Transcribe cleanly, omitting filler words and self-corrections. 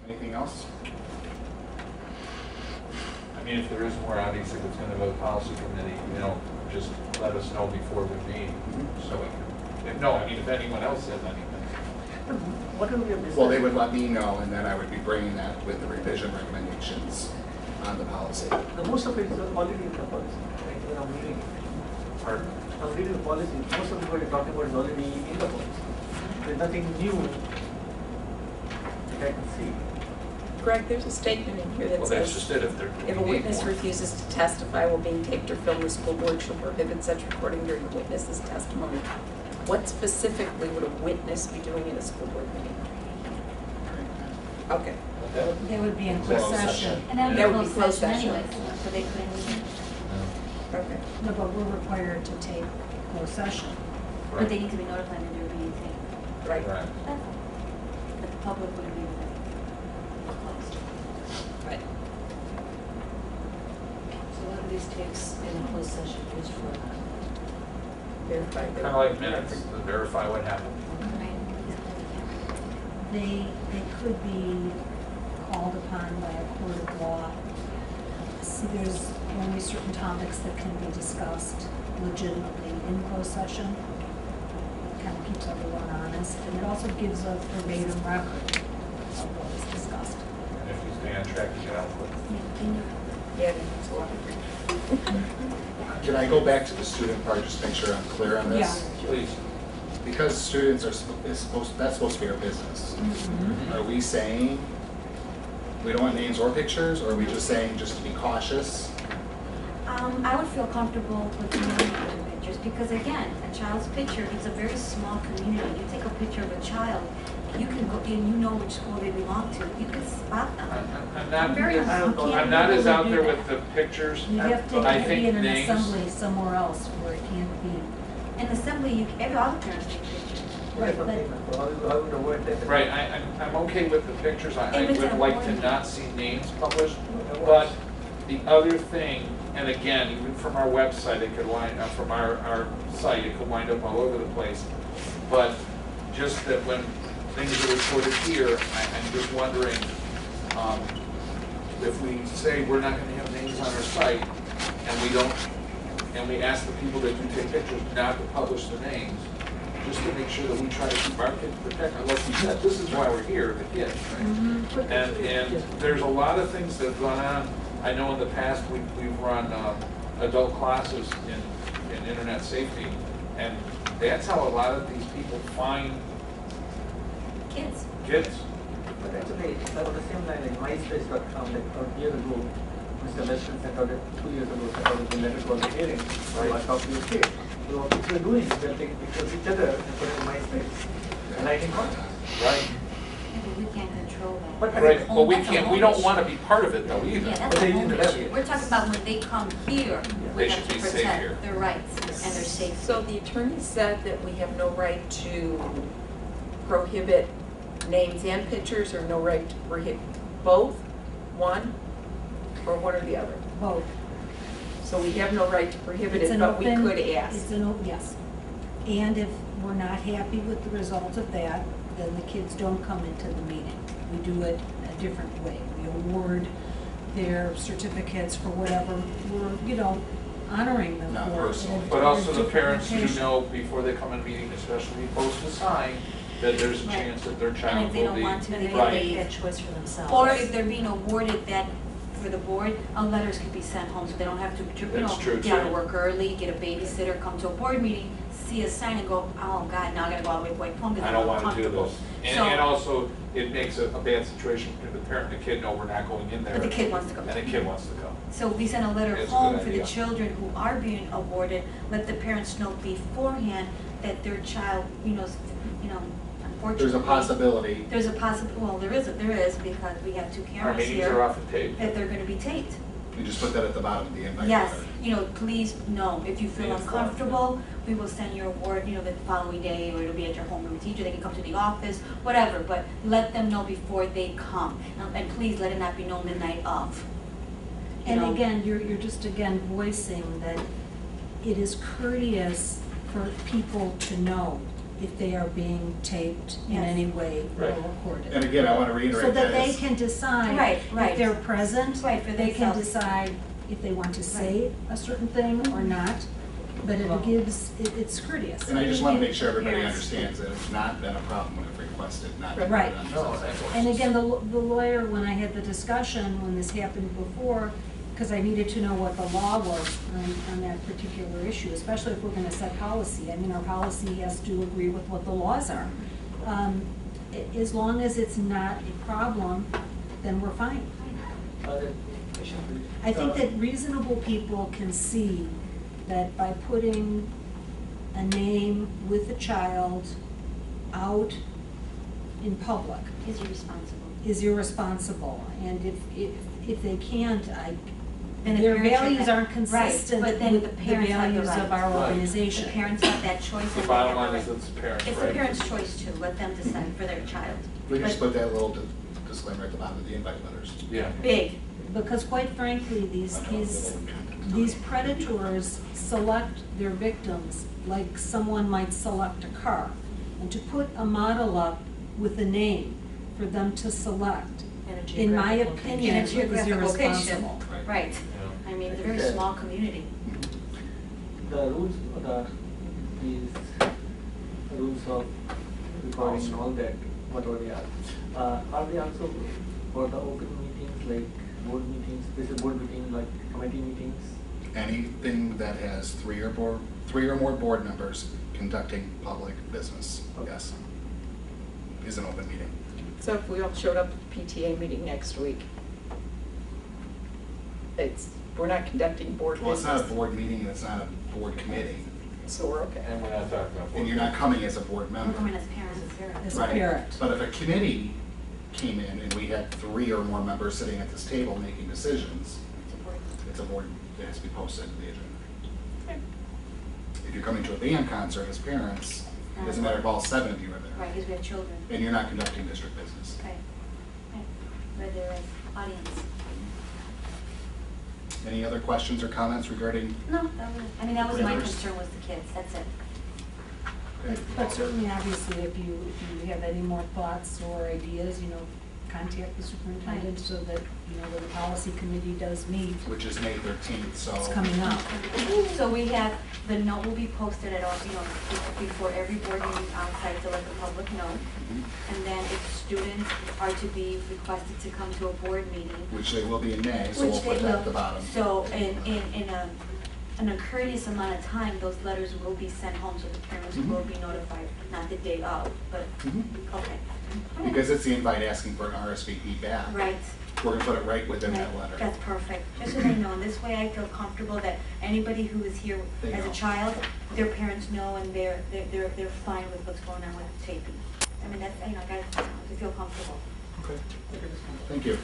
Anything else? I mean, if there is more, obviously, if it's going to go to policy committee, just let us know before the meeting, so we can, no, I mean, if anyone else says anything. What will be your business? Well, they would let me know, and then I would be bringing that with the revision recommendations on the policy. The most of it is already in the policy, right? When I'm reading it. Pardon? I'm reading the policy, most of what you're talking about is already in the policy. There's nothing new that I can see. Greg, there's a statement in here that Well, that's says, just it, if a witness refuses to testify while being taped or filmed, the school board shall prohibit such recording during the witness's testimony. What specifically would a witness be doing in a school board meeting? Okay. They would be in closed Closed session. session. And that would That be would be closed closed session session. anyway, so they couldn't, Okay. No, but we're required to take closed session. but they need to be notified that they're being taken. Right. Right. That's all. But the public wouldn't be closed. Right. So one of these takes in a closed session is for Verify Kind of like minutes, to verify what happened. Right? They could be called upon by a court of law. See, there's only certain topics that can be discussed legitimately in closed session. Kind of keeps everyone honest, and it also gives a verbatim record of what was discussed. And if you stay on track, you get output. Yeah, it's a lot of Can I go back to the student part, just to make sure I'm clear on this? Please. Because students are that's supposed to be our business. Are we saying we don't want names or pictures, or are we just saying just to be cautious? I would feel comfortable with the pictures because again, a child's picture, it's a very small community. You take a picture of a child, you can go and you know which school they belong to. You can spot them. I'm very not, uncomfortable. I'm not as out there with the pictures. You have to I be think in an names. assembly somewhere else where it can't be. In assembly, every other parents take pictures. Right, So I would avoid that. Right, I'm okay with the pictures. I If it's would an like to appointment. not see names published. But the other thing, and again, even from our website, it could wind up, from our site, it could wind up all over the place. But just that when things are recorded here, I'm just wondering, if we say we're not gonna have names on our site, and we ask the people that do take pictures not to publish the names, just to make sure that we try to keep our kids protected. Like you said, this is why we're here, the kids, right? And there's a lot of things that have gone on. I know in the past, we've run adult classes in internet safety, and that's how a lot of these people find Kids. kids. But actually, on the same line, like MySpace.com, like a year ago, Mr. Lester sent out 2 years ago, sent out a letter to all the parents, Right. about talking to your kid. So what people are doing, they're taking pictures of each other and putting it in MySpace, and liking contacts. Right. Yeah, but we can't control that. But Right, but we That's a can't, we whole don't issue. want to be part of it though either. Yeah, But that's they a whole need to have issue. it. We're talking about when they come here, They we have should to be safe here. protect their rights and their safety. So the attorney said that we have no right to prohibit names and pictures, or no right to prohibit both, one, or one or the other. Both. So we have no right to prohibit It's it, an but we open- could ask. It's an, yes. And if we're not happy with the result of that, then the kids don't come into the meeting. We do it a different way. We award their certificates for whatever we're, honoring them Not for. personal. in a But also the different parents do location. know before they come in meeting, especially post a sign, that there's a Right. chance that their And child if they will don't be. want to, they can Right. leave. that choice for themselves. Or if they're being awarded that for the board, letters could be sent home, so they don't have to, That's true, get out too. of work early, get a babysitter, come to a board meeting, see a sign and go, oh God, now I gotta go all the way to White Plum because I I'm don't want to do uncomfortable. this. So- And also, it makes a bad situation between the parent and the kid, no, we're not going in there. But the kid wants to go. And the kid wants to go. So we send a letter It's a home good for the idea. children who are being awarded, let the parents know beforehand that their child, unfortunately. There's a possibility. There's a well, there is because we have 2 Our cameras meetings here. are often taped. That they're gonna be taped. You just put that at the bottom of the invite Yes, letter. please, no, if you feel Be informed. uncomfortable, we will send your award, the following day, or it'll be at your homeroom teacher, they can come to the office, whatever, but let them know before they come. And please let it not be known the night of. You And know? again, you're just again voicing that it is courteous for people to know if they are being taped in Yes. any way or Right. recorded. And again, I want to reiterate So that they is- can decide Right, if right. they're present. Right, for They can themselves. decide if they want to say a certain thing or not, but it gives, it's courteous. And I just want to make sure everybody Parents. understands that it's not been a problem when I've requested not to put Right. it on No, the that's- sources. And again, the lawyer, when I had the discussion, when this happened before, because I needed to know what the law was on that particular issue, especially if we're gonna set policy. I mean, our policy has to agree with what the laws are. As long as it's not a problem, then we're fine. Question, please. I think that reasonable people can see that by putting a name with a child out in public Is irresponsible. is irresponsible. And if they can't, Then the their parents should values have- aren't consistent right, with but then the the parents have the values of right. our Right. organization. The parents have that choice. The and bottom they have line the is right. it's the parents' It's right. the parents' choice too, let them decide for their child. We can just But put that little disclaimer at the bottom of the invite letters. Yeah. Big, Because quite frankly, these predators select their victims like someone might select a car. And to put a model up with a name for them to select, And a in my geographic opinion, in a is geographic location, irresponsible. right. Yeah. I mean, it's a very small community. The rules, these rules of recording and all that, whatever they are they also for the open meetings, like board meetings, special board meetings, like committee meetings? Anything that has three or more board members conducting public business, yes, is an open meeting. So if we all showed up at the PTA meeting next week, we're not conducting board Well, it's not a business, board meeting, and it's not a board committee, so we're okay. And we're not talking about. and you're not coming as a board We're member. coming as parents. As a Right. parent. But if a committee came in and we had three or more members sitting at this table making decisions, It's important. it's a board, it has to be posted to the agenda. If you're coming to a band concert as parents, it doesn't matter if all seven of you are there. Right, because we have children. And you're not conducting district business. Okay. Right. Where there is audience. Any other questions or comments regarding? No, that was my Parameters? concern was the kids, that's it. But certainly, obviously, if you have any more thoughts or ideas, contact the superintendent so that, when the policy committee does meet, Which is May 13th, so. it's coming up. So we have, the note will be posted at all, before every board meeting outside to let the public know. Mhm. And then if students are to be requested to come to a board meeting, Which they will be in May, so we'll which put they that at the will. bottom. So in a courteous amount of time, those letters will be sent home, so the parents Mhm. will be notified, not the day of, but, Mhm. okay. Because it's the invite asking for an RSVP back. Right. We're gonna put it right within that Right. letter. That's perfect, just so they know, and this way I feel comfortable that anybody who is here They as a know. child, their parents know and they're fine with what's going on with taping. I mean, that's, I feel comfortable. Okay, thank you.